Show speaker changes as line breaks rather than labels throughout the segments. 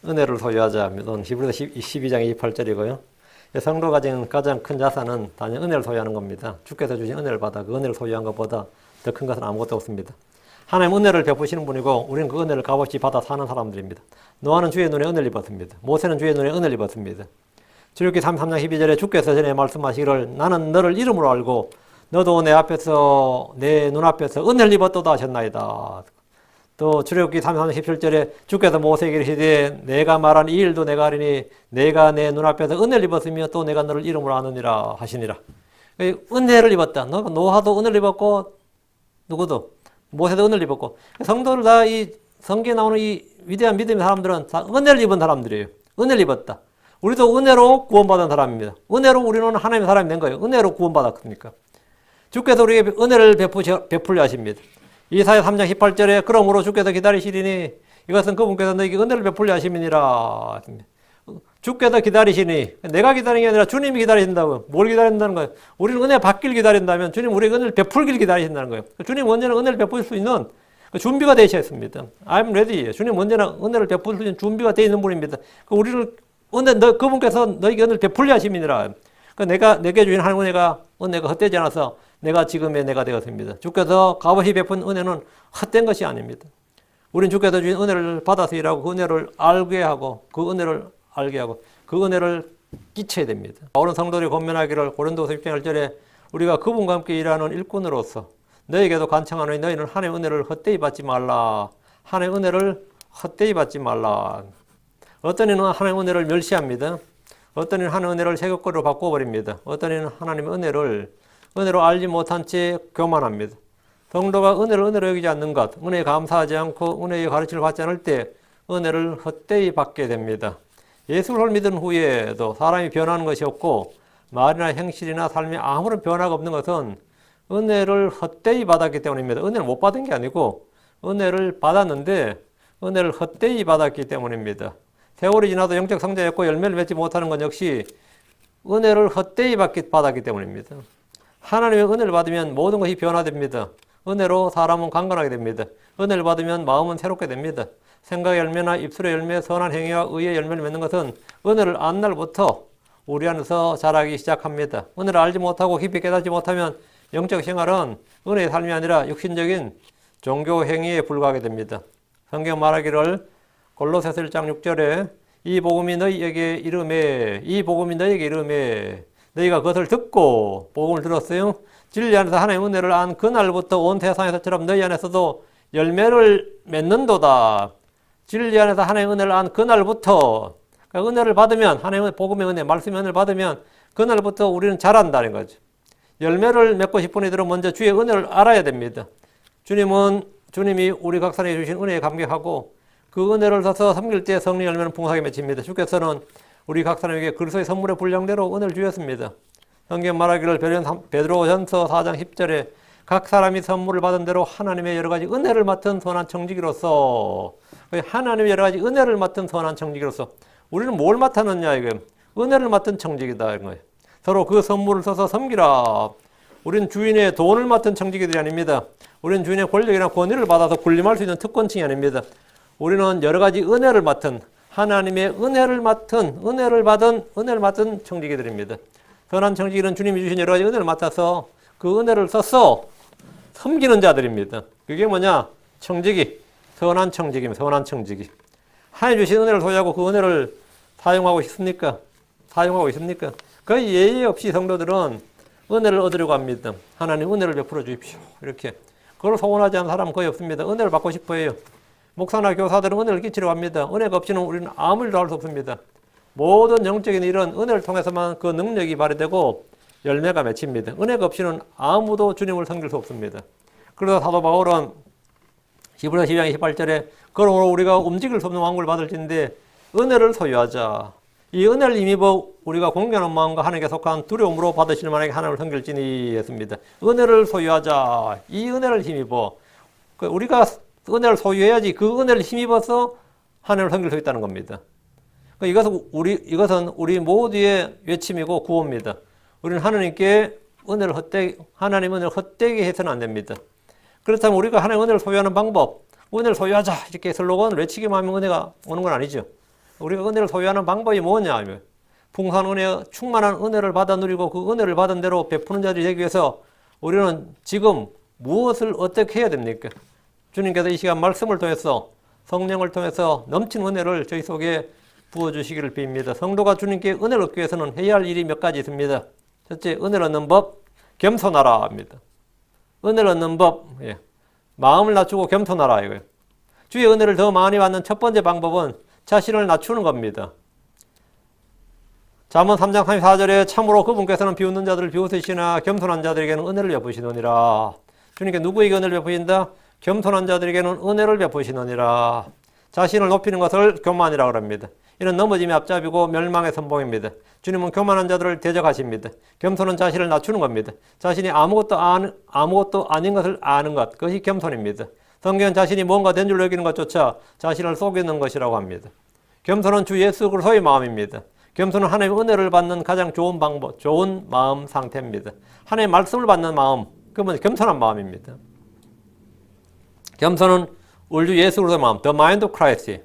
은혜를 소유하자. 히브리서 12장 28절이고요. 성도가 가진 가장 큰 자산은 단연 은혜를 소유하는 겁니다. 주께서 주신 은혜를 받아 그 은혜를 소유한 것보다 더 큰 것은 아무것도 없습니다. 하나님 은혜를 베푸시는 분이고 우리는 그 은혜를 값없이 받아 사는 사람들입니다. 노아는 주의 눈에 은혜를 입었습니다. 모세는 주의 눈에 은혜를 입었습니다. 출애굽기 33장 12절에 주께서 전에 말씀하시기를 나는 너를 이름으로 알고 너도 내 앞에서 내 눈앞에서 은혜를 입었도다 하셨나이다. 또 출애굽기 33장 17절에 주께서 모세에게 이르시되 내가 말한 이 일도 내가 하리니 내가 내 눈앞에서 은혜를 입었으며 또 내가 너를 이름으로 아느니라 하시니라. 은혜를 입었다. 노아도 은혜를 입었고 누구도 모세도 은혜를 입었고 성도들 다 이 성경에 나오는 이 위대한 믿음의 사람들은 다 은혜를 입은 사람들이에요. 은혜를 입었다. 우리도 은혜로 구원받은 사람입니다. 은혜로 우리는 하나님의 사람이 된 거예요. 은혜로 구원받았으니까. 주께서 우리에게 은혜를 베풀려 하십니다. 이사야 3장 18절에 그러므로 주께서 기다리시리니 이것은 그분께서 너에게 은혜를 베풀려 하심이니라. 주께서 기다리시니 내가 기다리는 게 아니라 주님이 기다리신다고. 뭘 기다린다는 거예요? 우리는 은혜 받길 기다린다면 주님 우리에게 은혜를 베풀길 기다리신다는 거예요. 주님 언제나 은혜를 베풀 수 있는 준비가 되어 있습니다. I'm ready. 주님 언제나 은혜를 베풀 수 있는 준비가 되어 있는 분입니다. 우리를 그분께서 너에게 은혜를 베풀려 하심이니라. 내게 주신 하나님의 은혜가 헛되지 않아서 내가 지금의 내가 되었습니다. 주께서 값없이 베푼 은혜는 헛된 것이 아닙니다. 우리는 주께서 주신 은혜를 받아서 일하고 그 은혜를 알게 하고 그 은혜를 알게 하고 그 은혜를 끼쳐야 됩니다. 바울은 성도들이 권면하기를 고린도서 6장 1절에 우리가 그분과 함께 일하는 일꾼으로서 너에게도 간청하노니 너희는 하나님의 은혜를 헛되이 받지 말라. 하나님의 은혜를 헛되이 받지 말라. 어떤 이는 하나님의 은혜를 멸시합니다. 어떤 이는 하나님의 은혜를 세격거리로 바꿔버립니다. 어떤 이는 하나님의 은혜로 알지 못한 채 교만합니다. 성도가 은혜를 은혜로 여기지 않는 것, 은혜에 감사하지 않고 은혜의 가르침을 받지 않을 때 은혜를 헛되이 받게 됩니다. 예수를 믿은 후에도 사람이 변하는 것이 없고 말이나 행실이나 삶에 아무런 변화가 없는 것은 은혜를 헛되이 받았기 때문입니다. 은혜를 못 받은 게 아니고 은혜를 받았는데 은혜를 헛되이 받았기 때문입니다. 세월이 지나도 영적 성장했고 열매를 맺지 못하는 건 역시 은혜를 헛되이 받았기 때문입니다. 하나님의 은혜를 받으면 모든 것이 변화됩니다. 은혜로 사람은 강건하게 됩니다. 은혜를 받으면 마음은 새롭게 됩니다. 생각의 열매나 입술의 열매, 선한 행위와 의의 열매를 맺는 것은 은혜를 안 날부터 우리 안에서 자라기 시작합니다. 은혜를 알지 못하고 깊이 깨닫지 못하면 영적 생활은 은혜의 삶이 아니라 육신적인 종교 행위에 불과하게 됩니다. 성경 말하기를 골로새서 1장 6절에 이 복음이 너희에게 이르매 너희가 그것을 듣고 복음을 들었어요. 진리 안에서 하나님의 은혜를 안 그날부터 온 세상에서처럼 너희 안에서도 열매를 맺는도다. 진리 안에서 하나님의 은혜를 안 그날부터 그러니까 은혜를 받으면 하나님의 복음의 은혜, 말씀의 은혜를 받으면 그날부터 우리는 자란다는 거죠. 열매를 맺고 싶은 이들은 먼저 주의 은혜를 알아야 됩니다. 주님이 우리 각 사람에게 주신 은혜에 감격하고 그 은혜를 써서 섬길 때 성령 열매는 풍성하게 맺힙니다. 주께서는 우리 각 사람에게 그리스도의 선물의 분량대로 은혜를 주셨습니다. 성경 말하기를 베드로전서 4장 10절에 각 사람이 선물을 받은 대로 하나님의 여러 가지 은혜를 맡은 선한 청지기로서 하나님의 여러 가지 은혜를 맡은 선한 청지기로서 우리는 뭘 맡았느냐 이거 은혜를 맡은 청지기다 이런 거예요. 서로 그 선물을 써서 섬기라. 우리는 주인의 돈을 맡은 청지기들이 아닙니다. 우리는 주인의 권력이나 권위를 받아서 군림할 수 있는 특권층이 아닙니다. 우리는 여러 가지 은혜를 맡은 하나님의 은혜를 맡은 청지기들입니다. 선한 청지기는 주님이 주신 여러 가지 은혜를 맡아서 그 은혜를 써서 섬기는 자들입니다. 그게 뭐냐? 청지기. 선한 청지기입니다. 선한 청지기. 하나님 주신 은혜를 소유하고 그 은혜를 사용하고 있습니까? 그 예의 없이 성도들은 은혜를 얻으려고 합니다. 하나님 은혜를 베풀어 주십시오. 이렇게. 그걸 소원하지 않는 사람은 거의 없습니다. 은혜를 받고 싶어 해요. 목사나 교사들은 은혜를 끼치려고 합니다. 은혜가 없이는 우리는 아무 일도 할 수 없습니다. 모든 영적인 일은 은혜를 통해서만 그 능력이 발휘되고 열매가 맺힙니다. 은혜가 없이는 아무도 주님을 섬길 수 없습니다. 그래서 사도 바울은 히브리서 12장 28절에 그러므로 우리가 움직일 수 없는 왕국을 받을진데 은혜를 소유하자. 이 은혜를 힘입어 우리가 공경하는 마음과 하나님께 속한 두려움으로 받으실 만하게 하나님을 섬길지니 했습니다. 은혜를 소유하자. 이 은혜를 힘입어. 우리가 은혜를 소유해야지 그 은혜를 힘입어서 하나님을 섬길 수 있다는 겁니다. 이것은 우리 모두의 외침이고 구호입니다. 우리는 하나님께 하나님 은혜를 헛되게 해서는 안 됩니다. 그렇다면 우리가 하나님의 은혜를 소유하는 방법, 은혜를 소유하자 이렇게 슬로건을 외치기만 하면 은혜가 오는 건 아니죠. 우리가 은혜를 소유하는 방법이 뭐냐? 풍성한 은혜, 충만한 은혜를 받아 누리고 그 은혜를 받은 대로 베푸는 자들이 되기 위해서 우리는 지금 무엇을 어떻게 해야 됩니까? 주님께서 이 시간 말씀을 통해서 성령을 통해서 넘친 은혜를 저희 속에 부어주시기를 빕니다. 성도가 주님께 은혜를 얻기 위해서는 해야 할 일이 몇 가지 있습니다. 첫째, 은혜를 얻는 법, 겸손하라 합니다. 은혜를 얻는 법, 마음을 낮추고 겸손하라 이거예요. 주의 은혜를 더 많이 받는 첫 번째 방법은 자신을 낮추는 겁니다. 잠언 3장 34절에 참으로 그분께서는 비웃는 자들을 비웃으시나 겸손한 자들에게는 은혜를 베푸시느니라. 주님께 누구에게 은혜를 베푸신다? 겸손한 자들에게는 은혜를 베푸시느니라. 자신을 높이는 것을 교만이라고 합니다. 이는 넘어짐의 앞잡이고 멸망의 선봉입니다. 주님은 교만한 자들을 대적하십니다. 겸손은 자신을 낮추는 겁니다. 자신이 아무것도 아닌 것을 아는 것, 그것이 겸손입니다. 성경은 자신이 뭔가 된 줄 여기는 것조차 자신을 속이는 것이라고 합니다. 겸손은 주 예수 그리스도의 마음입니다. 겸손은 하나님의 은혜를 받는 가장 좋은 방법, 좋은 마음 상태입니다. 하나님의 말씀을 받는 마음, 그건 겸손한 마음입니다. 겸손은 우리 주 예수 그리스도의 마음, the mind of Christ.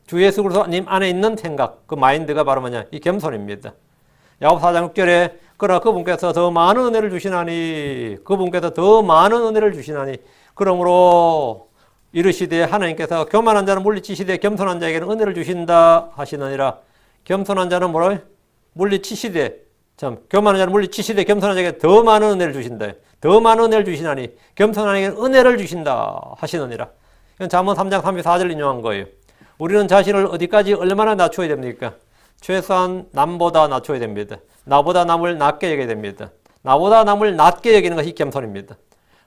주 예수 그리스도님 안에 있는 생각, 그 마인드가 바로 뭐냐? 이 겸손입니다. 야고보 4장 6절에 그러나 그분께서 더 많은 은혜를 주시나니 그분께서 더 많은 은혜를 주시나니 그러므로 이르시되 하나님께서 교만한 자는 물리치시되 겸손한 자에게는 은혜를 주신다 하시느니라. 겸손한 자는 뭐라? 물리치시되 교만한 자는 물리치시되 겸손한 자에게 더 많은 은혜를 주신다. 더 많은 은혜를 주시나니 겸손한 자에게는 은혜를 주신다 하시느니라. 이건 잠언 3장 34절 인용한 거예요. 우리는 자신을 어디까지 얼마나 낮춰야 됩니까? 최소한 남보다 낮춰야 됩니다. 나보다 남을 낮게 여겨야 됩니다. 나보다 남을 낮게 여기는 것이 겸손입니다.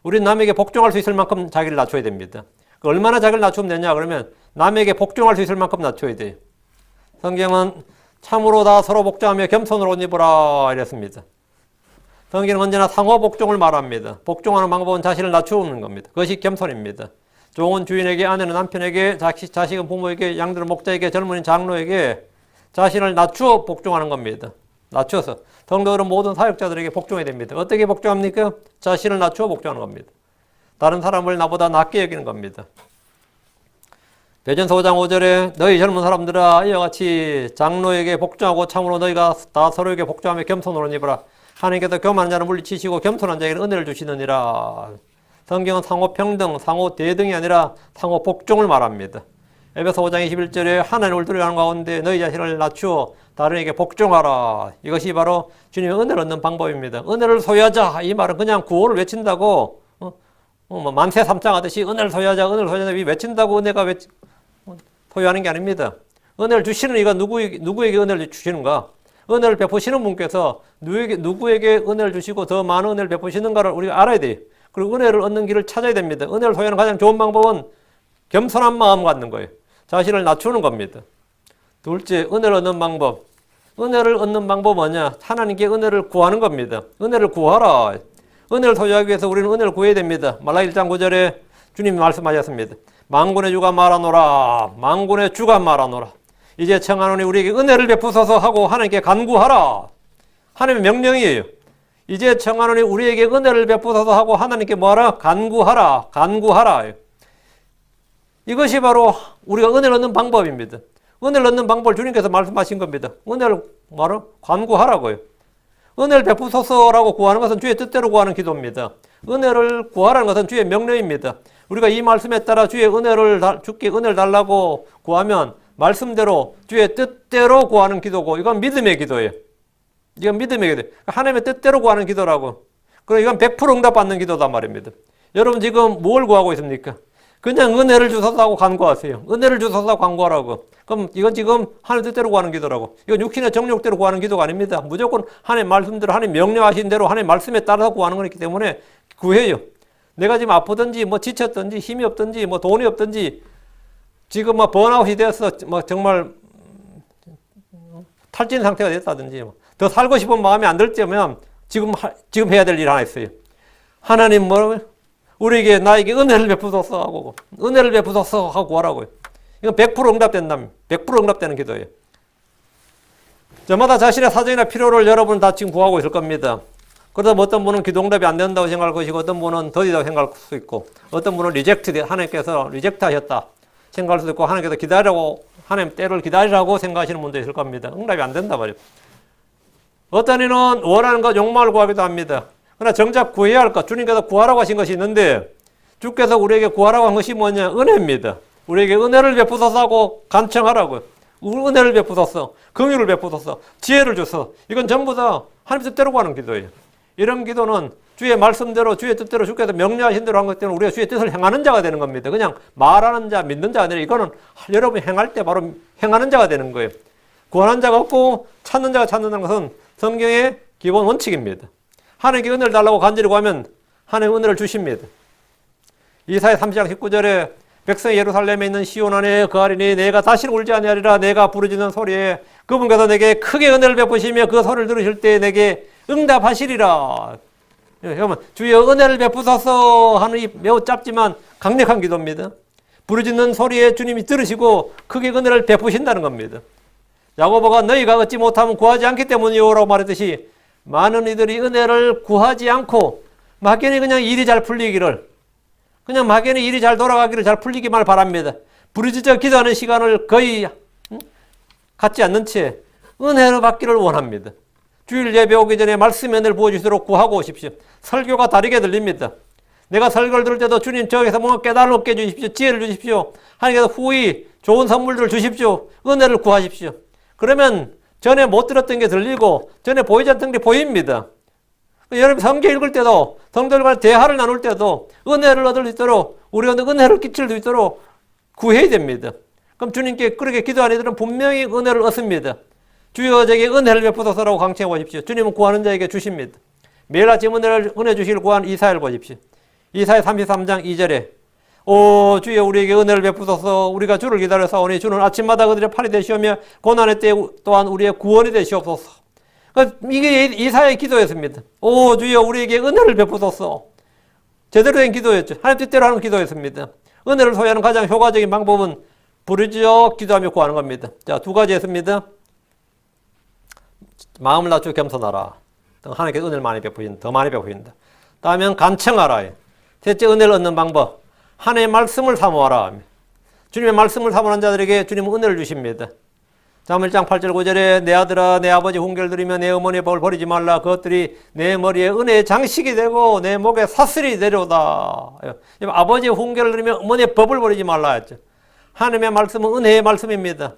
우리는 남에게 복종할 수 있을 만큼 자기를 낮춰야 됩니다. 얼마나 자기를 낮추면 되냐 그러면 남에게 복종할 수 있을 만큼 낮춰야 돼요. 성경은 참으로 다 서로 복종하며 겸손으로 옷 입으라 이랬습니다. 성경은 언제나 상호 복종을 말합니다. 복종하는 방법은 자신을 낮추는 겁니다. 그것이 겸손입니다. 종은 주인에게, 아내는 남편에게, 자식은 부모에게, 양들은 목자에게, 젊은이는 장로에게 자신을 낮추어 복종하는 겁니다. 낮춰서. 성도들은 모든 사역자들에게 복종해야 됩니다. 어떻게 복종합니까? 자신을 낮추어 복종하는 겁니다. 다른 사람을 나보다 낮게 여기는 겁니다. 베전서 5장 5절에 너희 젊은 사람들아 이와 같이 장로에게 복종하고 참으로 너희가 다 서로에게 복종하며 겸손으로 입으라. 하나님께서 교만한 자는 물리치시고 겸손한 자에게는 은혜를 주시느니라. 성경은 상호 평등, 상호 대등이 아니라 상호 복종을 말합니다. 에베소 5장 21절에 하나님을 두려워하는 가운데 너희 자신을 낮추어 다른에게 복종하라. 이것이 바로 주님의 은혜를 얻는 방법입니다. 은혜를 소유하자. 이 말은 그냥 구호를 외친다고 만세 삼창하듯이 은혜를 소유하자, 은혜를 소유하자 외친다고 은혜가 소유하는 게 아닙니다. 은혜를 주시는 이가 누구에게 은혜를 주시는가? 은혜를 베푸시는 분께서 누구에게 은혜를 주시고 더 많은 은혜를 베푸시는가를 우리가 알아야 돼요. 그리고 은혜를 얻는 길을 찾아야 됩니다. 은혜를 소유하는 가장 좋은 방법은 겸손한 마음 갖는 거예요. 자신을 낮추는 겁니다. 둘째, 은혜를 얻는 방법. 은혜를 얻는 방법 뭐냐? 하나님께 은혜를 구하는 겁니다. 은혜를 구하라. 은혜를 소유하기 위해서 우리는 은혜를 구해야 됩니다. 말라기 1장 9절에 주님이 말씀하셨습니다. 만군의 주가 말하노라. 만군의 주가 말하노라. 이제 청하노니 우리에게 은혜를 베푸소서 하고 하나님께 간구하라. 하나님의 명령이에요. 이제 청하노니 우리에게 은혜를 베푸소서 하고 하나님께 뭐하라? 간구하라. 간구하라. 이것이 바로 우리가 은혜를 얻는 방법입니다. 은혜를 얻는 방법을 주님께서 말씀하신 겁니다. 은혜를 뭐하라? 간구하라고요. 은혜를 베푸소서라고 구하는 것은 주의 뜻대로 구하는 기도입니다. 은혜를 구하라는 것은 주의 명령입니다. 우리가 이 말씀에 따라 주께 은혜를 달라고 구하면 말씀대로 주의 뜻대로 구하는 기도고 이건 믿음의 기도예요. 이건 믿음의 기도예요. 하나님의 뜻대로 구하는 기도라고. 그럼 이건 100% 응답받는 기도단 말입니다. 여러분 지금 뭘 구하고 있습니까? 그냥 은혜를 주소서 하고 간구하세요. 은혜를 주소서 하고 간구하라고. 그럼 이건 지금 하나님 뜻대로 구하는 기도라고. 이건 육신의 정욕대로 구하는 기도가 아닙니다. 무조건 하나님 말씀대로 하나님 명령하신 대로 하나님 말씀에 따라서 구하는 거기 때문에 구해요. 내가 지금 아프든지 지쳤든지 힘이 없든지 돈이 없든지 지금 번아웃이 되어서 정말 탈진 상태가 됐다든지 더 살고 싶은 마음이 안 들 때면 지금 해야 될 일 하나 있어요. 하나님 우리에게 나에게 은혜를 베푸소서 하고 은혜를 베푸소서 하고 구하라고요. 이건 100% 응답된다면 100% 응답되는 기도예요. 저마다 자신의 사정이나 필요를 여러분 다 지금 구하고 있을 겁니다. 그러다 어떤 분은 기도 응답이 안 된다고 생각할 것이고 어떤 분은 더디다고 생각할 수 있고 어떤 분은 하나님께서 리젝트 하셨다 생각할 수도 있고 하나님께서 기다리라고 하나님 때를 기다리라고 생각하시는 분도 있을 겁니다. 응답이 안 된다 말이에요. 어떤 이는 원하는 것 욕망을 구하기도 합니다. 그러나 정작 구해야 할 것, 주님께서 구하라고 하신 것이 있는데 주께서 우리에게 구하라고 한 것이 뭐냐? 은혜입니다. 우리에게 은혜를 베푸소서 하고 간청하라고요. 은혜를 베푸소서, 긍휼을 베푸소서, 지혜를 주소. 이건 전부 다 하나님 뜻대로 구하는 기도예요. 이런 기도는 주의 말씀대로 주의 뜻대로 주께서 명령하신 대로 한 것 때문에 우리가 주의 뜻을 행하는 자가 되는 겁니다. 그냥 말하는 자, 믿는 자가 아니라 이거는 여러분이 행할 때 바로 행하는 자가 되는 거예요. 구하는 자가 없고 찾는 자가 찾는다는 것은 성경의 기본 원칙입니다. 하나님께 은혜를 달라고 간절히 구하면 하나님 은혜를 주십니다. 이사야 30장 19절에 백성이 예루살렘에 있는 시온 안에 거하리니 내가 다시는 울지 아니하리라. 내가 부르짖는 소리에 그분께서 내게 크게 은혜를 베푸시며 그 소리를 들으실 때 내게 응답하시리라. 여러분, 주여 은혜를 베푸소서 하는 이 매우 짧지만 강력한 기도입니다. 부르짖는 소리에 주님이 들으시고 크게 은혜를 베푸신다는 겁니다. 야고보가 너희가 얻지 못하면 구하지 않기 때문이요라고 말했듯이 많은 이들이 은혜를 구하지 않고 막연히 그냥 일이 잘 풀리기를, 그냥 막연히 일이 잘 돌아가기를, 잘 풀리기만 바랍니다. 부르짖어 기도하는 시간을 거의 갖지 않는 채 은혜를 받기를 원합니다. 주일 예배 오기 전에 말씀의 은혜를 부어주시도록 구하고 오십시오. 설교가 다르게 들립니다. 내가 설교를 들을 때도 주님 저기서 뭔가 깨달음을 얻게 해주십시오. 지혜를 주십시오. 하나님께서 후히 좋은 선물들을 주십시오. 은혜를 구하십시오. 그러면 전에 못 들었던 게 들리고 전에 보이지 않던 게 보입니다. 여러분 성경 읽을 때도 성도들과 대화를 나눌 때도 은혜를 얻을 수 있도록 우리가 은혜를 끼칠 수 있도록 구해야 됩니다. 그럼 주님께 그렇게 기도하는 이들은 분명히 은혜를 얻습니다. 주여 저에게 은혜를 베푸소서라고 강청해 보십시오. 주님은 구하는 자에게 주십니다. 매일 아침 은혜 주시길 구한 이사야를 보십시오. 이사야 33장 2절에 오 주여 우리에게 은혜를 베푸소서. 우리가 주를 기다려 싸우니 주는 아침마다 그들의 팔이 되시오며 고난의 때 또한 우리의 구원이 되시옵소서. 이게 이사야의 기도였습니다. 오 주여 우리에게 은혜를 베푸소서. 제대로 된 기도였죠. 하나님 뜻대로 하는 기도였습니다. 은혜를 소유하는 가장 효과적인 방법은 부르짖어 기도하며 구하는 겁니다. 자, 두 가지 했습니다. 마음을 낮추고 겸손하라. 하나님께 은혜를 많이 베푸신다. 더 많이 베푸신다. 다음엔 간청하라. 셋째 은혜를 얻는 방법. 하나님의 말씀을 사모하라. 주님의 말씀을 사모하는 자들에게 주님은 은혜를 주십니다. 잠언 1장 8절 9절에 내 아들아 내 아버지 훈계를 들으며 내 어머니의 법을 버리지 말라. 그것들이 내 머리에 은혜의 장식이 되고 내 목에 사슬이 되려다. 아버지의 훈계를 들으며 어머니의 법을 버리지 말라 했죠. 하나님의 말씀은 은혜의 말씀입니다.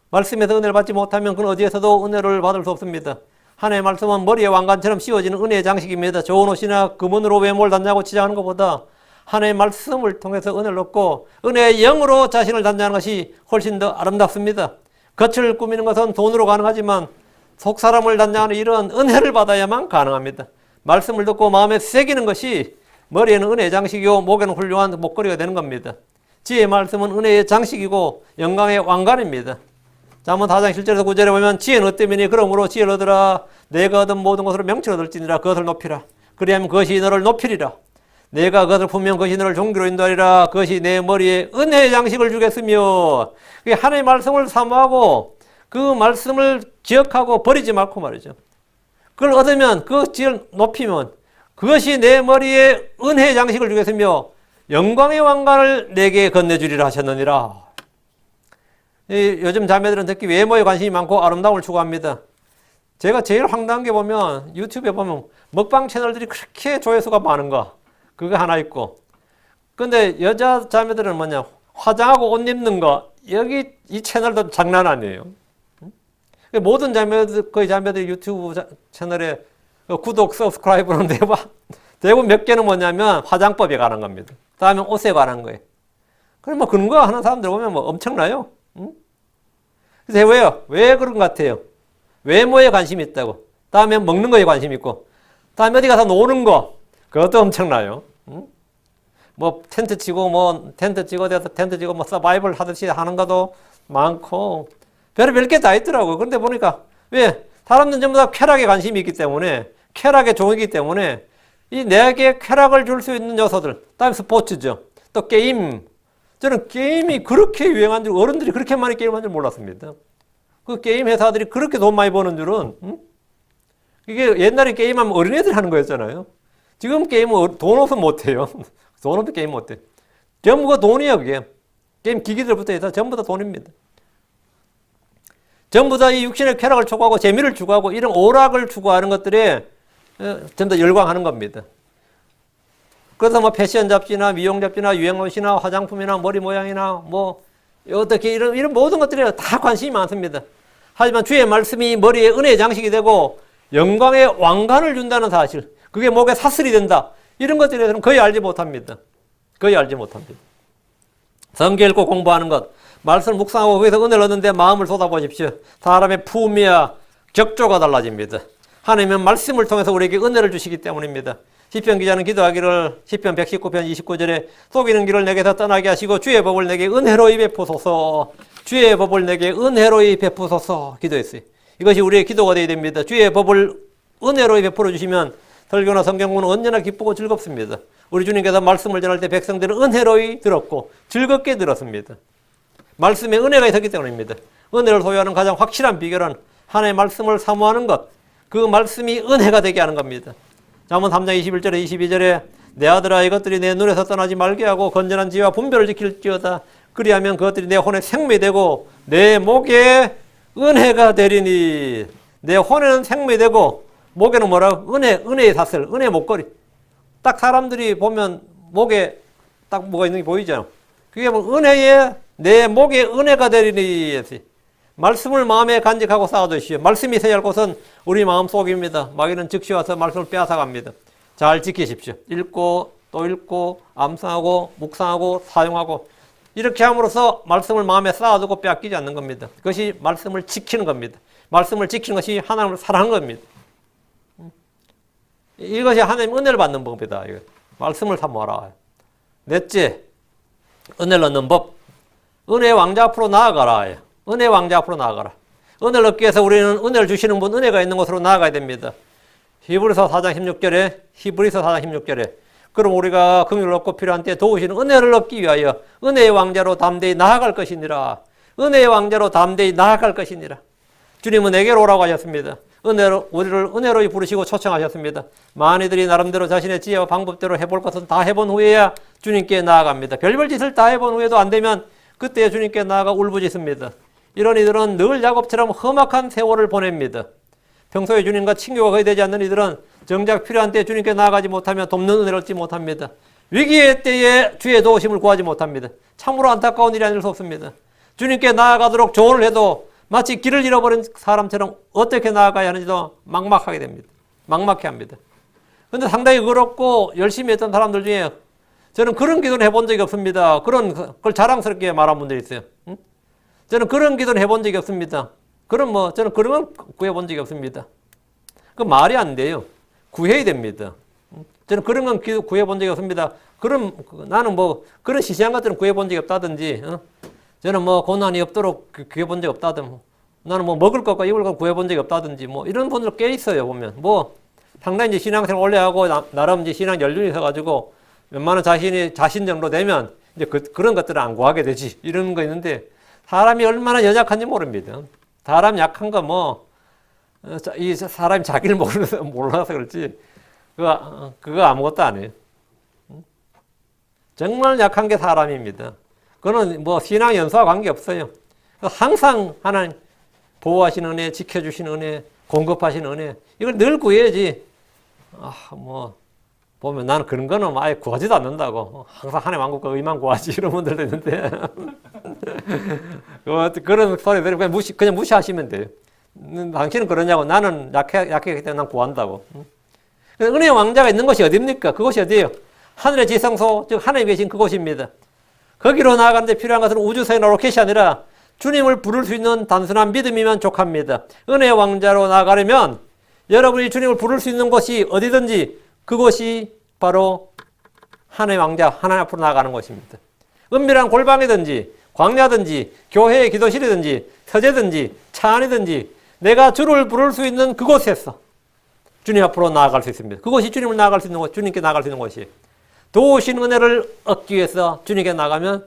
말씀에서 은혜를 받지 못하면 그는 어디에서도 은혜를 받을 수 없습니다. 하나님의 말씀은 머리에 왕관처럼 씌워지는 은혜의 장식입니다. 좋은 옷이나 금은으로 외모를 단장하고 치장하는 것보다 하나님의 말씀을 통해서 은혜를 얻고 은혜의 영으로 자신을 단장하는 것이 훨씬 더 아름답습니다. 겉을 꾸미는 것은 돈으로 가능하지만 속사람을 단장하는 일은 은혜를 받아야만 가능합니다. 말씀을 듣고 마음에 새기는 것이 머리에는 은혜의 장식이고 목에는 훌륭한 목걸이가 되는 겁니다. 지혜의 말씀은 은혜의 장식이고 영광의 왕관입니다. 잠언 4장 7절에서 9절에 보면 지혜는 어때미니 그러므로 지혜를 얻으라. 내가 얻은 모든 것으로 명치를 얻을지니라. 그것을 높이라. 그리하면 그것이 너를 높이리라. 내가 그것을 품으면 그것이 너를 종기로 인도하리라. 그것이 내 머리에 은혜의 장식을 주겠으며. 하나님의 말씀을 사모하고 그 말씀을 기억하고 버리지 말고 말이죠. 그걸 얻으면 그 지혜를 높이면 그것이 내 머리에 은혜의 장식을 주겠으며 영광의 왕관을 내게 건네주리라 하셨느니라. 요즘 자매들은 특히 외모에 관심이 많고 아름다움을 추구합니다. 제가 제일 황당한 게 보면 유튜브에 보면 먹방 채널들이 그렇게 조회수가 많은가. 그거 하나 있고. 근데 여자 자매들은 뭐냐. 화장하고 옷 입는 거. 여기 이 채널도 장난 아니에요. 모든 자매들, 거의 자매들 유튜브 채널에 구독, 서브스크라이브는 대부분 몇 개는 뭐냐면 화장법에 관한 겁니다. 다음에 옷에 관한 거예요. 그럼 뭐 그런 거 하는 사람들 보면 뭐 엄청나요. 그래서 왜요? 왜 그런 것 같아요? 외모에 관심이 있다고. 다음에 먹는 거에 관심이 있고. 다음에 어디 가서 노는 거. 그것도 엄청나요. 뭐 텐트 치고 뭐 서바이벌 하듯이 하는 것도 많고. 별의별 게 다 있더라고요. 그런데 보니까 왜? 사람들은 전부 다 쾌락에 관심이 있기 때문에 쾌락의 종이기 때문에 이 내게 쾌락을 줄 수 있는 요소들. 다음에 스포츠죠. 또 게임. 저는 게임이 그렇게 유행한 줄, 어른들이 그렇게 많이 게임한 줄 몰랐습니다. 그 게임 회사들이 그렇게 돈 많이 버는 줄은, 이게 옛날에 게임하면 어린애들 하는 거였잖아요. 지금 게임은 돈 없으면 못해요. 돈 없으면 게임 못해. 전부가 돈이에요, 그게. 게임 기기들부터 해서 전부 다 돈입니다. 전부 다 이 육신의 쾌락을 추구하고 재미를 추구하고 이런 오락을 추구하는 것들에 전부 다 열광하는 겁니다. 그래서 뭐 패션 잡지나 미용 잡지나 유행옷이나 화장품이나 머리 모양이나 뭐 어떻게 이런 모든 것들에 다 관심이 많습니다. 하지만 주의 말씀이 머리에 은혜의 장식이 되고 영광의 왕관을 준다는 사실, 그게 목에 사슬이 된다. 이런 것들에 대해서는 거의 알지 못합니다. 거의 알지 못합니다. 성경 읽고 공부하는 것, 말씀을 묵상하고 거기서 은혜를 얻는데 마음을 쏟아보십시오. 사람의 품위와 격조가 달라집니다. 하나님은 말씀을 통해서 우리에게 은혜를 주시기 때문입니다. 시편 기자는 기도하기를 시편 119편 29절에 속이는 길을 내게서 떠나게 하시고 주의 법을 내게 은혜로이 베푸소서. 주의 법을 내게 은혜로이 베푸소서 기도했어요. 이것이 우리의 기도가 되어야 됩니다. 주의 법을 은혜로이 베풀어 주시면 설교나 성경공부는 언제나 기쁘고 즐겁습니다. 우리 주님께서 말씀을 전할 때 백성들은 은혜로이 들었고 즐겁게 들었습니다. 말씀에 은혜가 있었기 때문입니다. 은혜를 소유하는 가장 확실한 비결은 하나님의 말씀을 사모하는 것, 그 말씀이 은혜가 되게 하는 겁니다. 잠언 3장 21절에 22절에 내 아들아 이것들이 내 눈에서 떠나지 말게 하고 건전한 지혜와 분별을 지킬지어다. 그리하면 그것들이 내 혼에 생명이 되고 내 목에 은혜가 되리니. 내 혼에는 생명이 되고 목에는 뭐라고? 은혜의 사슬, 은혜의 목걸이. 딱 사람들이 보면 목에 딱 뭐가 있는 게 보이잖아. 그게 뭐 은혜에 내 목에 은혜가 되리니. 말씀을 마음에 간직하고 쌓아두시오. 말씀이 세할 곳은 우리 마음속입니다. 마귀는 즉시 와서 말씀을 빼앗아갑니다. 잘 지키십시오. 읽고 또 읽고 암송하고 묵상하고 사용하고 이렇게 함으로써 말씀을 마음에 쌓아두고 빼앗기지 않는 겁니다. 그것이 말씀을 지키는 겁니다. 말씀을 지키는 것이 하나님을 사랑하는 겁니다. 이것이 하나님 은혜를 받는 법이다. 말씀을 사모하라. 넷째, 은혜를 얻는 법. 은혜의 왕자 앞으로 나아가라. 은혜의 왕자 앞으로 나아가라. 은혜를 얻기 위해서 우리는 은혜를 주시는 분, 은혜가 있는 곳으로 나아가야 됩니다. 히브리서 4장 16절에 그럼 우리가 긍휼을 얻고 필요한 때에 도우시는 은혜를 얻기 위하여 은혜의 왕자로 담대히 나아갈 것이니라. 은혜의 왕자로 담대히 나아갈 것이니라. 주님은 내게로 오라고 하셨습니다. 우리를 은혜로 부르시고 초청하셨습니다. 많이들이 나름대로 자신의 지혜와 방법대로 해볼 것은 다 해본 후에야 주님께 나아갑니다. 별별 짓을 다 해본 후에도 안 되면 그때 주님께 나아가 울부짖습니다. 이런 이들은 늘 야곱처럼 험악한 세월을 보냅니다. 평소에 주님과 친교가 거의 되지 않는 이들은 정작 필요한 때에 주님께 나아가지 못하며 돕는 은혜를 얻지 못합니다. 위기의 때에 주의 도우심을 구하지 못합니다. 참으로 안타까운 일이 아닐 수 없습니다. 주님께 나아가도록 조언을 해도 마치 길을 잃어버린 사람처럼 어떻게 나아가야 하는지도 막막하게 됩니다. 막막해 합니다. 그런데 상당히 어렵고 열심히 했던 사람들 중에 저는 그런 기도는 해본 적이 없습니다. 그걸 자랑스럽게 말한 분들이 있어요. 저는 그런 기도는 해본 적이 없습니다. 저는 그런 건 구해본 적이 없습니다. 그 말이 안 돼요. 구해야 됩니다. 저는 그런 건 구해본 적이 없습니다. 나는 그런 시시한 것들은 구해본 적이 없다든지, 저는 고난이 없도록 구해본 적이 없다든, 나는 먹을 것과 입을 것 구해본 적이 없다든지, 이런 분들 꽤 있어요, 보면. 상당히 이제 신앙생활 오래 하고, 나름 이제 신앙 연륜이 있어가지고, 웬만한 자신 정도 되면, 이제 그런 것들은 안 구하게 되지. 이런 거 있는데, 사람이 얼마나 연약한지 모릅니다. 사람 약한 거 이 사람이 자기를 몰라서 그렇지, 그거 아무것도 안 해요. 정말 약한 게 사람입니다. 그거는 신앙 연수와 관계없어요. 항상 하나님 보호하시는 은혜, 지켜주시는 은혜, 공급하시는 은혜, 이걸 늘 구해야지. 보면 나는 그런 거는 아예 구하지도 않는다고. 항상 하나님 왕국과 의만 구하지. 이런 분들도 있는데. 그런 소리 들으면 그냥 무시하시면 돼요. 당신은 그러냐고. 나는 약하기 때문에 난 구한다고. 은혜의 왕자가 있는 곳이 어디입니까? 그곳이 어디예요? 하늘의 지성소, 즉 하나님 계신 그곳입니다. 거기로 나아가는데 필요한 것은 우주선이나 로켓이 아니라 주님을 부를 수 있는 단순한 믿음이면 족합니다. 은혜의 왕자로 나아가려면 여러분이 주님을 부를 수 있는 곳이 어디든지 그곳이 바로 하나님의 왕자, 하나님 앞으로 나아가는 곳입니다. 은밀한 골방이든지 광야든지 교회의 기도실이든지 서재든지 차 안이든지 내가 주를 부를 수 있는 그곳에서 주님 앞으로 나아갈 수 있습니다. 그것이 주님을 나아갈 수 있는 곳, 주님께 나아갈 수 있는 곳이에요. 도우신 은혜를 얻기 위해서 주님께 나가면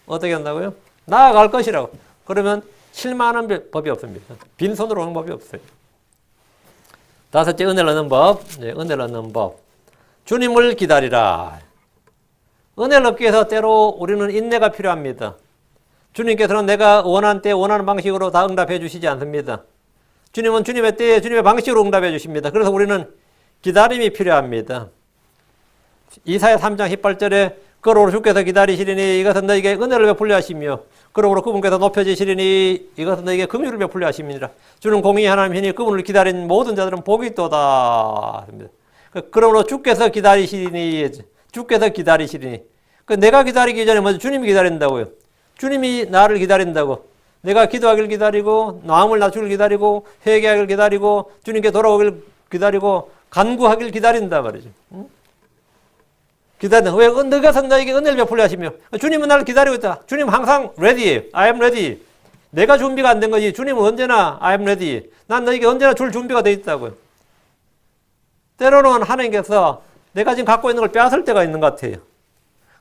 어떻게 한다고요? 나아갈 것이라고. 그러면 실망하는 법이 없습니다. 빈손으로 오는 법이 없어요. 다섯째, 은혜를 얻는 법. 은혜를 얻는 법. 주님을 기다리라. 은혜를 얻기 위해서 때로 우리는 인내가 필요합니다. 주님께서는 내가 원하는 때 원하는 방식으로 다 응답해 주시지 않습니다. 주님은 주님의 때에 주님의 방식으로 응답해 주십니다. 그래서 우리는 기다림이 필요합니다. 이사야 3장 18절에 그러므로 주께서 기다리시리니 이것은 너에게 은혜를 베풀려 하시며 그러므로 그분께서 높여지시리니 이것은 너에게 긍휼을 베풀려 하심이니라. 주는 공의의 하나님이니 그분을 기다린 모든 자들은 복이 있도다. 그러므로 주께서 기다리시리니 주께서 기다리시리니 내가 기다리기 전에 먼저 주님이 기다린다고요. 주님이 나를 기다린다고. 내가 기도하길 기다리고 마음을 낮추길 기다리고 회개하길 기다리고 주님께 돌아오길 기다리고 간구하길 기다린다 말이죠. 응? 기다린다. 왜? 너가 나에게 은혜를 베풀려 하시며 주님은 나를 기다리고 있다. 주님 항상 ready. I am ready. 내가 준비가 안 된 거지. 주님은 언제나 I am ready. 난 너에게 언제나 줄 준비가 돼 있다고요. 때로는 하나님께서 내가 지금 갖고 있는 걸 빼앗을 때가 있는 것 같아요.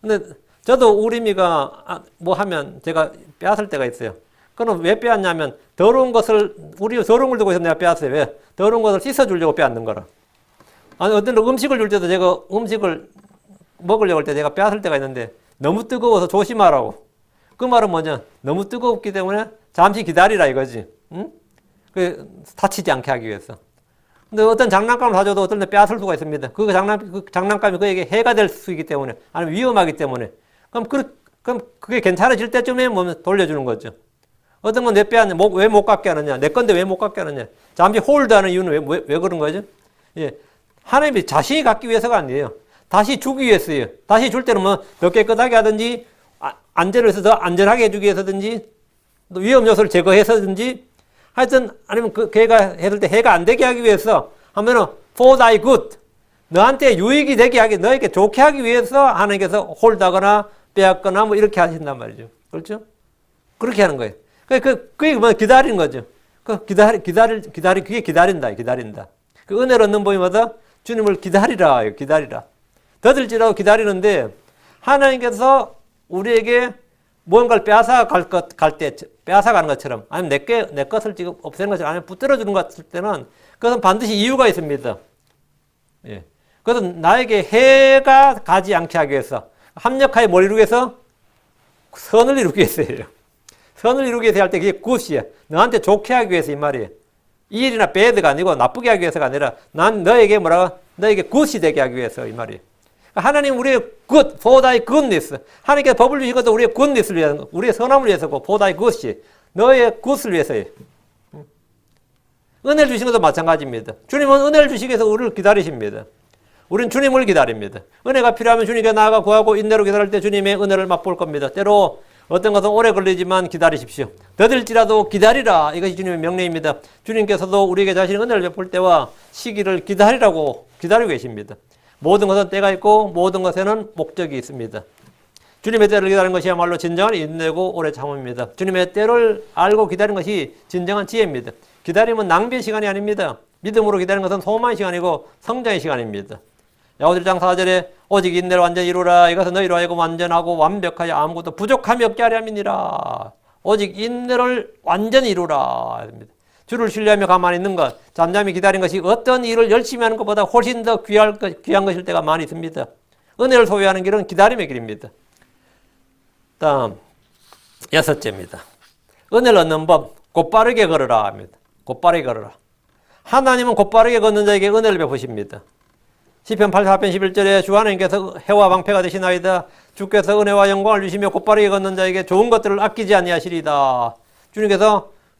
근데 저도 우리미가 뭐 하면 제가 빼앗을 때가 있어요. 그럼 왜 빼앗냐면 더러운 것을 우리 더러운 걸 들고 있어서 내가 빼앗어요. 왜? 더러운 것을 씻어주려고 빼앗는 거라. 아니 어떤 음식을 줄 때도 제가 음식을 먹으려고 할 때 제가 빼앗을 때가 있는데 너무 뜨거워서 조심하라고. 그 말은 뭐냐? 너무 뜨겁기 때문에 잠시 기다리라 이거지. 응? 그 다치지 않게 하기 위해서. 근데 어떤 장난감을 사줘도 어떤 데 빼앗을 수가 있습니다. 그 장난감이 그에게 해가 될 수 있기 때문에 아니면 위험하기 때문에 그럼 그게 괜찮아질 때쯤에 뭐 돌려주는 거죠. 어떤 건 왜 빼앗냐? 왜 못 갖게 하느냐? 내 건데 왜 못 갖게 하느냐? 잠시 홀드하는 이유는 왜 그런 거죠? 예. 하나님이 자신이 갖기 위해서가 아니에요. 다시 주기 위해서예요. 다시 줄 때는 뭐 더 깨끗하게 하든지 안전을 해서 더 안전하게 해주기 위해서든지 또 위험 요소를 제거해서든지 하여튼 아니면 걔가 했을 때 해가 안 되게 하기 위해서 하면은 for thy good 너한테 유익이 되게 하기 너에게 좋게 하기 위해서 하나님께서 홀드하거나 빼앗거나 뭐 이렇게 하신단 말이죠. 그렇죠? 그렇게 하는 거예요. 그게 뭐 기다리는 거죠. 그게 기다린다. 그 은혜를 얻는 법이마다 주님을 기다리라. 더들지라도 기다리는데 하나님께서 우리에게 무언가를 빼앗아가는 것처럼 아니면 내 것을 지금 없애는 것처럼 아니면 붙들어주는 것 같을 때는 그것은 반드시 이유가 있습니다. 예. 그것은 나에게 해가 가지 않게 하기 위해서 합력하여 뭘 이루기 위해서? 선을 이루기 위해서예요. 선을 이루기 위해서 할 때 그게 굿이야. 너한테 좋게 하기 위해서 이 말이에요. 이 일이나 배드가 아니고 나쁘게 하기 위해서가 아니라 난 너에게 너에게 굿이 되게 하기 위해서 이 말이에요. 하나님 우리의 good, for thy goodness. 하나님께서 법을 주신 것도 우리의 goodness를 위해서, 우리의 선함을 위해서고 for thy good이 너의 good을 위해서예요. 은혜를 주신 것도 마찬가지입니다. 주님은 은혜를 주시기 위해서 우리를 기다리십니다. 우리는 주님을 기다립니다. 은혜가 필요하면 주님께 나아가 구하고 인내로 기다릴 때 주님의 은혜를 맛볼 겁니다. 때로 어떤 것은 오래 걸리지만 기다리십시오. 더딜지라도 기다리라. 이것이 주님의 명령입니다. 주님께서도 우리에게 자신의 은혜를 베풀 때와 시기를 기다리고 계십니다. 모든 것은 때가 있고 모든 것에는 목적이 있습니다. 주님의 때를 기다리는 것이야말로 진정한 인내고 오래 참음입니다. 주님의 때를 알고 기다리는 것이 진정한 지혜입니다. 기다림은 낭비의 시간이 아닙니다. 믿음으로 기다리는 것은 소망의 시간이고 성장의 시간입니다. 야고보서 1장 4절에 오직 인내를 완전히 이루라. 이것은 너희로 하여금 완전하고 완벽하여 아무것도 부족함이 없게 하려 함이니라. 오직 인내를 완전히 이루라. 주를 신뢰하며 가만히 있는 것, 잠잠히 기다리는 것이 어떤 일을 열심히 하는 것보다 훨씬 더 귀한 것일 때가 많이 있습니다. 은혜를 소유하는 길은 기다림의 길입니다. 다음 6째입니다. 은혜를 얻는 법, 곧바르게 걸으라 합니다. 곧바르게 걸으라. 하나님은 곧바르게 걷는 자에게 은혜를 베푸십니다. 시편 84편 11절에 주 하나님께서 해와 방패가 되시나이다. 주께서 은혜와 영광을 주시며 곧바르게 걷는 자에게 좋은 것들을 아끼지 아니하시리다.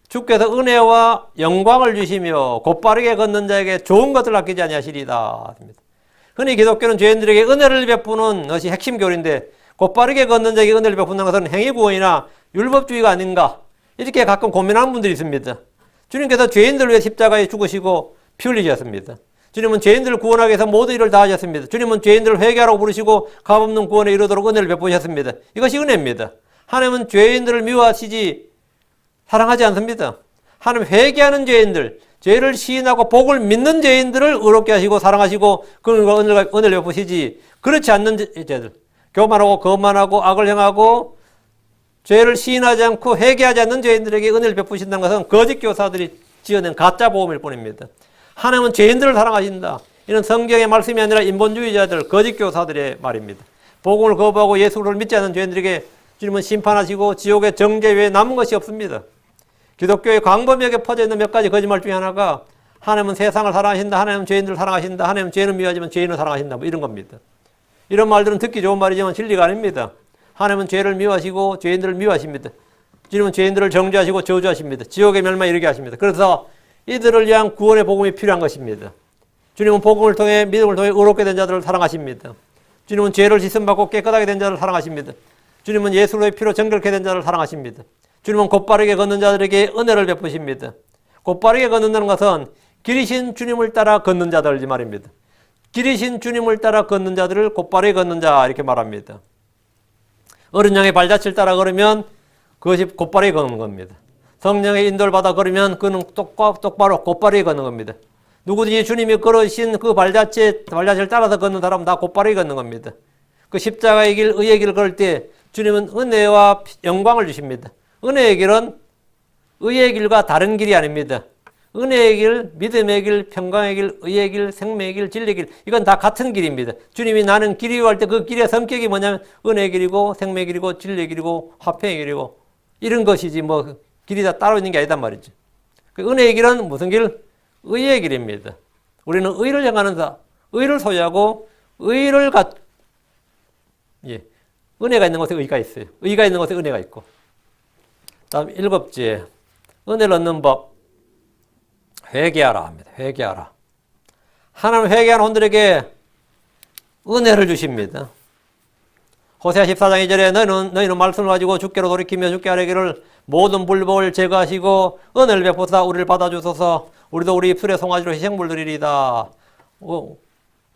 주께서 은혜와 영광을 주시며 곧바르게 걷는 자에게 좋은 것들을 아끼지 아니하시리다. 흔히 기독교는 죄인들에게 은혜를 베푸는 것이 핵심 교리인데 곧바르게 걷는 자에게 은혜를 베푸는 것은 행위구원이나 율법주의가 아닌가 이렇게 가끔 고민하는 분들이 있습니다. 주님께서 죄인들을 위해 십자가에 죽으시고 피 흘리셨습니다. 주님은 죄인들을 구원하기 위해서 모든 일을 다 하셨습니다. 주님은 죄인들을 회개하라고 부르시고 값없는 구원에 이르도록 은혜를 베푸셨습니다. 이것이 은혜입니다. 하나님은 죄인들을 미워하시지 사랑하지 않습니다. 하나님 회개하는 죄인들, 죄를 시인하고 복을 믿는 죄인들을 의롭게 하시고 사랑하시고 그들과 은혜를 베푸시지 그렇지 않는 죄들, 교만하고 거만하고 악을 행하고 죄를 시인하지 않고 회개하지 않는 죄인들에게 은혜를 베푸신다는 것은 거짓 교사들이 지어낸 가짜 복음일 뿐입니다. 하나님은 죄인들을 사랑하신다. 이는 성경의 말씀이 아니라 인본주의자들, 거짓 교사들의 말입니다. 복음을 거부하고 예수를 믿지 않는 죄인들에게 주님은 심판하시고 지옥의 정죄 외에 남은 것이 없습니다. 기독교의 광범위하게 퍼져 있는 몇 가지 거짓말 중에 하나가 하나님은 세상을 사랑하신다, 하나님은 죄인들을 사랑하신다, 하나님은 죄는 미워하지만 죄인을 사랑하신다, 뭐 이런 겁니다. 이런 말들은 듣기 좋은 말이지만 진리가 아닙니다. 하나님은 죄를 미워하시고 죄인들을 미워하십니다. 주님은 죄인들을 정죄하시고 저주하십니다. 지옥의 멸망에 이르게 하십니다. 그래서 이들을 위한 구원의 복음이 필요한 것입니다. 주님은 복음을 통해 믿음을 통해 의롭게 된 자들을 사랑하십니다. 주님은 죄를 씻음받고 깨끗하게 된 자를 사랑하십니다. 주님은 예수로의 피로 정결케 된 자를 사랑하십니다. 주님은 곧바르게 걷는 자들에게 은혜를 베푸십니다. 곧바르게 걷는다는 것은 길이신 주님을 따라 걷는 자들 이 말입니다. 길이신 주님을 따라 걷는 자들을 곧바르게 걷는 자 이렇게 말합니다. 어른 양의 발자취를 따라 걸으면 그것이 곧바르게 걷는 겁니다. 성령의 인도를 받아 걸으면 그는 똑바로 곧바르게 걷는 겁니다. 누구든지 주님이 걸으신 그 발자취를 따라서 걷는 사람은 다 곧바르게 걷는 겁니다. 그 십자가의 길, 의의 길을 걸을 때 주님은 은혜와 영광을 주십니다. 은혜의 길은 의의 길과 다른 길이 아닙니다. 은혜의 길, 믿음의 길, 평강의 길, 의의 길, 생명의 길, 진리의 길 이건 다 같은 길입니다. 주님이 나는 길이고 할 때 그 길의 성격이 뭐냐면 은혜의 길이고 생명의 길이고 진리의 길이고 화평의 길이고 이런 것이지 뭐 길이 다 따로 있는 게 아니단 말이죠. 그 은혜의 길은 무슨 길? 의의 길입니다. 우리는 의를 향하는 자, 의를 소유하고 의를 은혜가 있는 곳에 의가 있어요. 의가 있는 곳에 은혜가 있고. 다음 7째, 은혜를 얻는 법. 회개하라 합니다. 회개하라. 하나님 회개하는 혼들에게 은혜를 주십니다. 호세아 14장 2절에 너희는 말씀을 가지고 주께로 돌이키며 주께 아뢰기를 모든 불법을 제거하시고 은혜를 베푸사 우리를 받아주소서. 우리도 우리 입술의 송아지로 희생물 드리리다.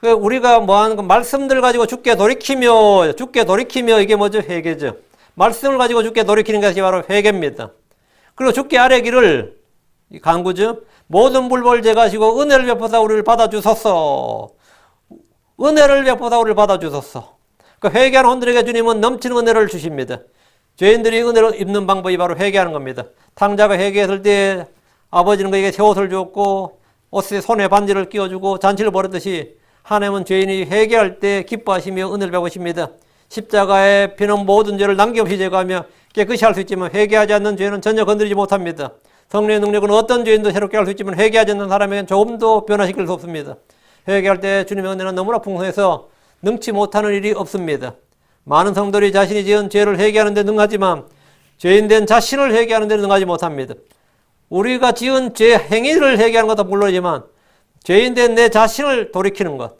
우리가 뭐하는 거 말씀들 가지고 주께 돌이키며 이게 뭐죠? 회개죠. 말씀을 가지고 주께 돌이키는 것이 바로 회개입니다. 그리고 주께 아뢰기를 간구죠. 모든 불법을 제거하시고 은혜를 베푸사 우리를 받아주소서. 은혜를 베푸사 우리를 받아주소서. 그 회개하는 혼들에게 주님은 넘치는 은혜를 주십니다. 죄인들이 은혜를 입는 방법이 바로 회개하는 겁니다. 탕자가 회개했을 때 아버지는 그에게 새 옷을 주었고 옷에 손에 반지를 끼워주고 잔치를 벌였듯이 하나님은 죄인이 회개할 때 기뻐하시며 은혜를 베푸십니다. 십자가에 피는 모든 죄를 남김없이 제거하며 깨끗이 할 수 있지만 회개하지 않는 죄는 전혀 건드리지 못합니다. 성령의 능력은 어떤 죄인도 새롭게 할 수 있지만 회개하지 않는 사람에게는 조금도 변화시킬 수 없습니다. 회개할 때 주님의 은혜는 너무나 풍성해서 능치 못하는 일이 없습니다. 많은 성도들이 자신이 지은 죄를 회개하는 데 능하지만 죄인된 자신을 회개하는 데 능하지 못합니다. 우리가 지은 죄 행위를 회개하는 것도 물론이지만 죄인된 내 자신을 돌이키는 것.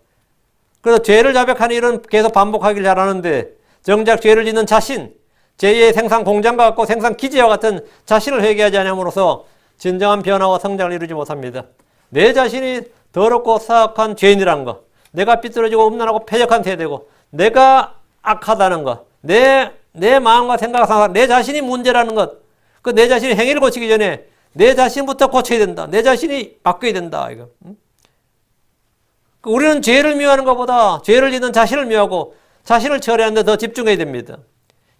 그래서 죄를 자백하는 일은 계속 반복하길 잘하는데 정작 죄를 짓는 자신, 죄의 생산 공장과 같고 생산 기지와 같은 자신을 회개하지 않음으로써 진정한 변화와 성장을 이루지 못합니다. 내 자신이 더럽고 사악한 죄인이라는 것, 내가 삐뚤어지고 음란하고 패역한 세대고 내가 악하다는 것, 내 마음과 생각과 상상, 내 자신이 문제라는 것, 그 내 자신이 행위를 고치기 전에 내 자신부터 고쳐야 된다. 내 자신이 바뀌어야 된다. 이거. 우리는 죄를 미워하는 것보다 죄를 짓는 자신을 미워하고 자신을 처리하는 데 더 집중해야 됩니다.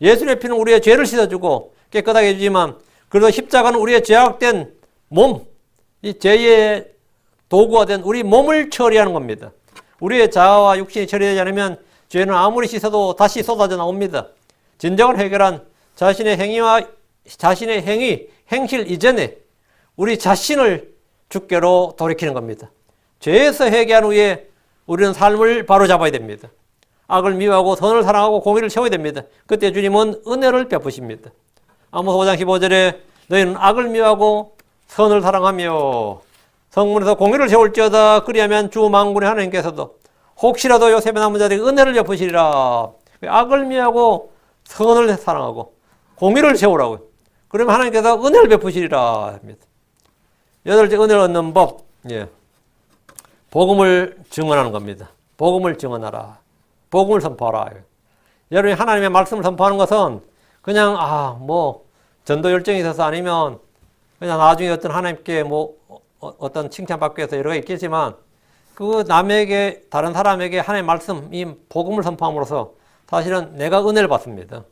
예수의 피는 우리의 죄를 씻어주고 깨끗하게 해주지만 그래도 십자가는 우리의 죄악된 몸, 이 죄의 도구가 된 우리 몸을 처리하는 겁니다. 우리의 자아와 육신이 처리되지 않으면 죄는 아무리 씻어도 다시 쏟아져 나옵니다. 진정한 해결한 자신의 행실 이전에 우리 자신을 주께로 돌이키는 겁니다. 죄에서 회개한 후에 우리는 삶을 바로잡아야 됩니다. 악을 미워하고 선을 사랑하고 공의를 채워야 됩니다. 그때 주님은 은혜를 베푸십니다. 아모스 5장 15절에 너희는 악을 미워하고 선을 사랑하며 성문에서 공의를 세울지어다. 그리하면 주 만군의 하나님께서도 혹시라도 요셉의 남은 자들에게 은혜를 베푸시리라. 악을 미워하고 선을 사랑하고 공의를 세우라고요. 그러면 하나님께서 은혜를 베푸시리라 합니다. 8째 은혜를 얻는 법. 복음을 증언하는 겁니다. 복음을 증언하라. 복음을 선포하라. 여러분이 하나님의 말씀을 선포하는 것은 그냥 전도 열정이 있어서 아니면 그냥 나중에 어떤 하나님께 어떤 칭찬받기 위해서 여러 가지 있겠지만 그 남에게 다른 사람에게 하나님의 말씀, 이 복음을 선포함으로써 사실은 내가 은혜를 받습니다.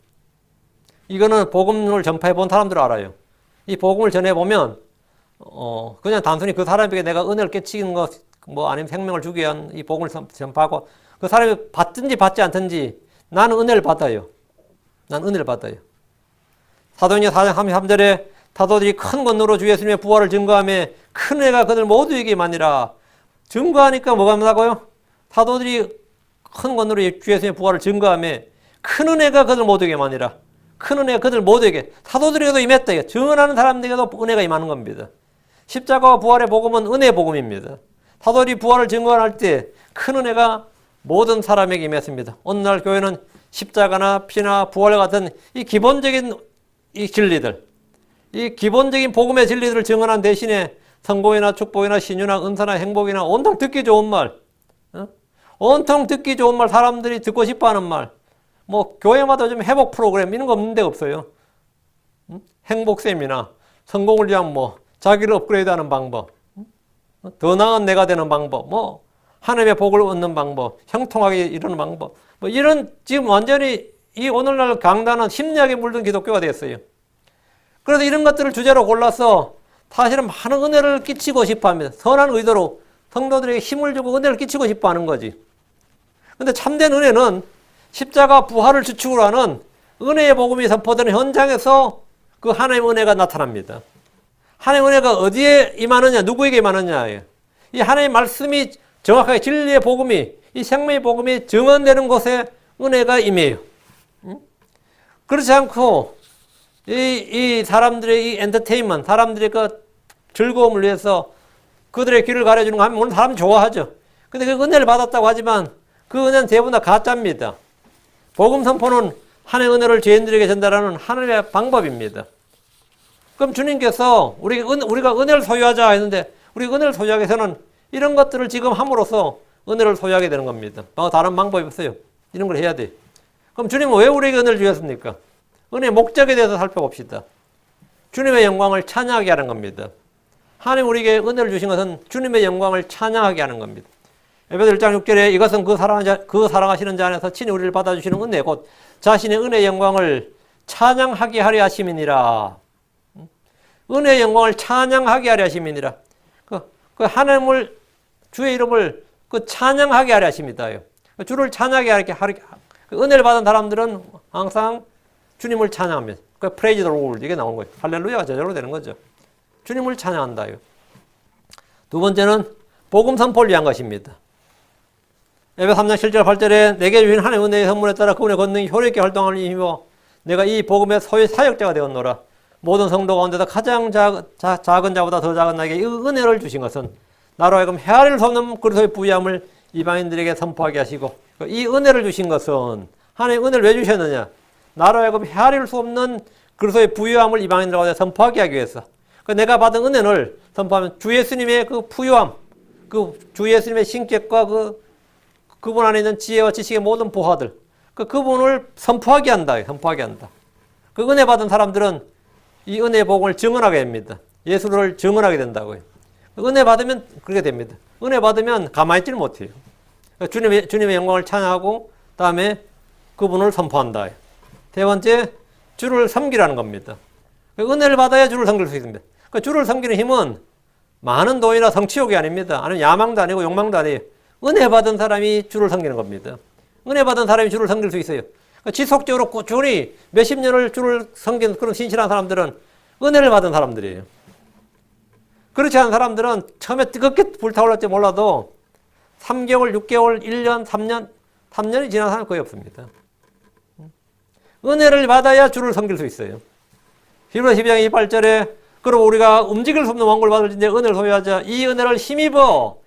이거는 복음을 전파해 본 사람들은 알아요. 이 복음을 전해 보면 그냥 단순히 그 사람에게 내가 은혜를 끼치는 것, 아니면 생명을 주기 위한 이 복음을 전파하고 그 사람이 받든지 받지 않든지 나는 은혜를 받아요. 난 은혜를 받아요. 사도행전 4장 33절에 사도들이 큰 권능으로 주 예수님의 부활을 증거하며 큰 은혜가 그들 모두에게 임하니라. 증거하니까 뭐가 임하고요? 사도들이 큰 권능으로 주 예수님의 부활을 증거하며 큰 은혜가 그들 모두에게 임하니라. 큰 은혜가 그들 모두에게, 사도들에게도 임했다. 증언하는 사람들에게도 은혜가 임하는 겁니다. 십자가와 부활의 복음은 은혜의 복음입니다. 사도들이 부활을 증거할 때 큰 은혜가 모든 사람에게 임했습니다. 오늘날 교회는 십자가나 피나 부활과 같은 이 기본적인 이 진리들, 이 기본적인 복음의 진리들을 증언한 대신에 성공이나 축복이나 신유나 은사나 행복이나 온통 듣기 좋은 말, 온통 듣기 좋은 말, 사람들이 듣고 싶어하는 말, 뭐 교회마다 좀 회복 프로그램 이런 거 없는 데 없어요. 행복 세미나, 성공을 위한 뭐 자기를 업그레이드하는 방법, 더 나은 내가 되는 방법, 뭐 하나님의 복을 얻는 방법, 형통하게 이루는 방법, 뭐 이런 지금 완전히 이 오늘날 강단은 심리학에 물든 기독교가 됐어요. 그래서 이런 것들을 주제로 골라서 사실은 많은 은혜를 끼치고 싶어 합니다. 선한 의도로 성도들에게 힘을 주고 은혜를 끼치고 싶어 하는 거지. 근데 참된 은혜는 십자가 부활을 주축으로 하는 은혜의 복음이 선포되는 현장에서 그 하나님의 은혜가 나타납니다. 하나님의 은혜가 어디에 임하느냐, 누구에게 임하느냐. 이 하나님의 말씀이 정확하게 진리의 복음이, 이 생명의 복음이 증언되는 곳에 은혜가 임해요. 그렇지 않고 이 사람들의 이 엔터테인먼트, 사람들의 그 즐거움을 위해서 그들의 길을 가려주는 거 하면 물론 사람 좋아하죠. 근데 그 은혜를 받았다고 하지만 그 은혜는 대부분 다 가짜입니다. 복음 선포는 하나님의 은혜를 죄인들에게 전달하는 하나님의 방법입니다. 그럼 주님께서 우리가 은혜를 소유하자 했는데 우리 은혜를 소유하기 위해서는 이런 것들을 지금 함으로써 은혜를 소유하게 되는 겁니다. 다른 방법이 없어요. 이런 걸 해야 돼. 그럼 주님은 왜 우리에게 은혜를 주셨습니까? 은혜의 목적에 대해서 살펴봅시다. 주님의 영광을 찬양하게 하는 겁니다. 하나님 우리에게 은혜를 주신 것은 주님의 영광을 찬양하게 하는 겁니다. 에베소 1장 6절에 이것은 그 사랑하시는 자 안에서 친히 우리를 받아주시는 은혜 곧 자신의 은혜의 영광을 찬양하게 하려 하심이니라. 은혜의 영광을 찬양하게 하려 하심이니라. 그 하나님을 주의 이름을 그 찬양하게 하려 하십니다. 주를 찬양하게 하려 은혜를 받은 사람들은 항상 주님을 찬양합니다. 그 praise the Lord 이게 나온 거예요. 할렐루야가 저절로 되는 거죠. 주님을 찬양한다요. 두 번째는 복음 선포를 위한 것입니다. 에베소 3장 7절 8절에 내게 주신 하나님의 은혜의 선물에 따라 그분의 권능이 효력있게 활동하는 힘이고 내가 이 복음의 소유 사역자가 되었노라. 모든 성도 가운데서 가장 작은 자보다 더 작은 나에게 이 은혜를 주신 것은 나로 하여금 헤아릴 수 없는 그리스도의 부유함을 이방인들에게 선포하게 하시고 이 은혜를 주신 것은 하나님 은혜를 왜 주셨느냐? 나로 하여금 헤아릴 수 없는 그리스도의 부유함을 이방인들 가운데 선포하게 하기 위해서 내가 받은 은혜를 선포하면 주 예수님의 그 부유함, 그 주 예수님의 신격과 그분 안에 있는 지혜와 지식의 모든 보화들 그분을 선포하게 한다. 선포하게 한다. 그 은혜 받은 사람들은 이 은혜의 복음을 증언하게 됩니다. 예수를 증언하게 된다고요. 은혜 받으면 그렇게 됩니다. 은혜 받으면 가만히 있지를 못해요. 주님의 영광을 찬양하고 다음에 그분을 선포한다. 세 번째, 주를 섬기라는 겁니다. 은혜를 받아야 주를 섬길 수 있습니다. 주를 섬기는 힘은 많은 돈이나 성취욕이 아닙니다. 아니면 야망도 아니고 욕망도 아니에요. 은혜 받은 사람이 주를 섬기는 겁니다. 은혜 받은 사람이 주를 섬길 수 있어요. 지속적으로 꾸준히 몇십 년을 주를 섬기는 그런 신실한 사람들은 은혜를 받은 사람들이에요. 그렇지 않은 사람들은 처음에 뜨겁게 불타올랐지 몰라도 3개월, 6개월, 1년, 3년이 지난 사람은 거의 없습니다. 은혜를 받아야 주를 섬길 수 있어요. 히브리서 12장 28절에 그리고 우리가 움직일 수 없는 왕국을 받을진대 은혜를 소유하자. 이 은혜를 힘입어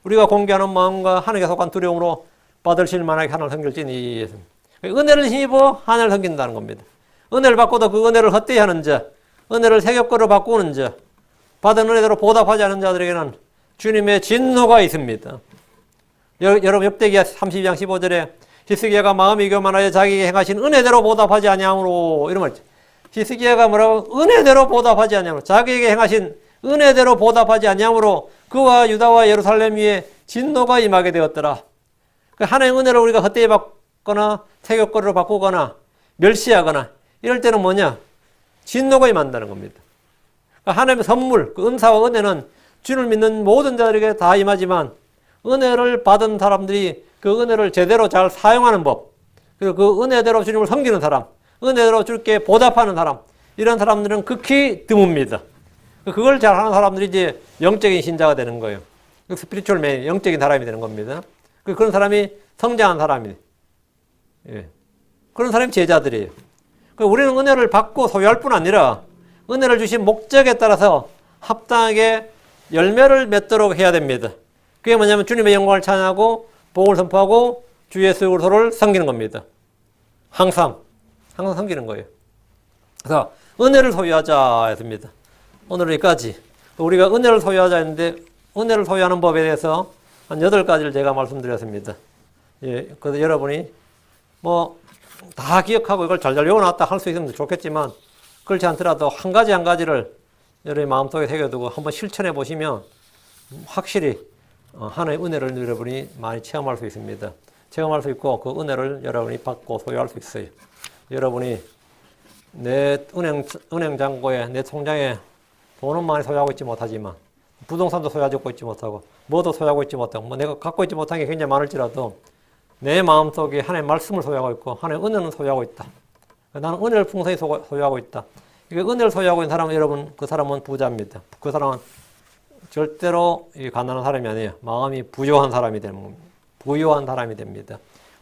우리가 공개하는 마음과 하나님께 속한 두려움으로 받으실 만하게 하나님을 섬길지니. 은혜를 힘입어 하나님을 섬긴다는 겁니다. 은혜를 받고도 그 은혜를 헛되이 하는 자, 은혜를 세격거로 바꾸는 자, 받은 은혜대로 보답하지 않은 자들에게는 주님의 진노가 있습니다. 여러분 엽대기야 32장 15절에 히스기야가 마음이 교만하여 자기에게 행하신 은혜대로 보답하지 아니함으로 이런 말 있죠. 히스기야가 뭐라고? 은혜대로 보답하지 아니함으로 자기에게 행하신 은혜대로 보답하지 아니함으로 그와 유다와 예루살렘 위에 진노가 임하게 되었더라. 하나님의 은혜를 우리가 헛되이 받거나 세격거리로 바꾸거나 멸시하거나 이럴 때는 뭐냐? 진노가 임한다는 겁니다. 하나님의 선물, 그 은사와 은혜는 주를 믿는 모든 자들에게 다 임하지만 은혜를 받은 사람들이 그 은혜를 제대로 잘 사용하는 법, 그리고 그 은혜대로 주님을 섬기는 사람, 은혜대로 주님께 보답하는 사람, 이런 사람들은 극히 드뭅니다. 그걸 잘하는 사람들이 이제 영적인 신자가 되는 거예요. 스피리추얼맨, 영적인 사람이 되는 겁니다. 그런 사람이 성장한 사람이, 예. 그런 사람이 제자들이에요. 우리는 은혜를 받고 소유할 뿐 아니라 은혜를 주신 목적에 따라서 합당하게 열매를 맺도록 해야 됩니다. 그게 뭐냐면 주님의 영광을 찬양하고 복을 선포하고 주 예수 그리스도를 섬기는 겁니다. 항상 섬기는 거예요. 그래서 은혜를 소유하자 했습니다. 오늘은 여기까지. 우리가 은혜를 소유하자 했는데 은혜를 소유하는 법에 대해서 한 8가지를 제가 말씀드렸습니다. 예, 그래서 여러분이 뭐 다 기억하고 이걸 잘 외워놨다 할 수 있으면 좋겠지만 그렇지 않더라도 한 가지를 여러분의 마음속에 새겨두고 한번 실천해 보시면 확실히 하나님의 은혜를 여러분이 많이 체험할 수 있습니다. 체험할 수 있고 그 은혜를 여러분이 받고 소유할 수 있어요. 여러분이 내 은행 잔고에 내 통장에 돈은 많이 소유하고 있지 못하지만 부동산도 소유하고 있지 못하고 뭐도 소유하고 있지 못하고 뭐 내가 갖고 있지 못한 게 굉장히 많을지라도 내 마음속에 하나님의 말씀을 소유하고 있고 하나님의 은혜는 소유하고 있다. 나는 은혜를 풍성히 소유하고 있다. 이게 은혜를 소유하고 있는 사람은 여러분 그 사람은 부자입니다. 그 사람은 절대로 가난한 사람이 아니에요. 마음이 부유한 사람이 되는 겁니다. 부유한 사람이 됩니다.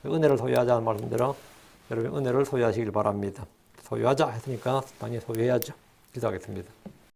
은혜를 소유하자는 말씀대로 여러분 은혜를 소유하시길 바랍니다. 소유하자 했으니까 당연히 소유해야죠. 기도하겠습니다.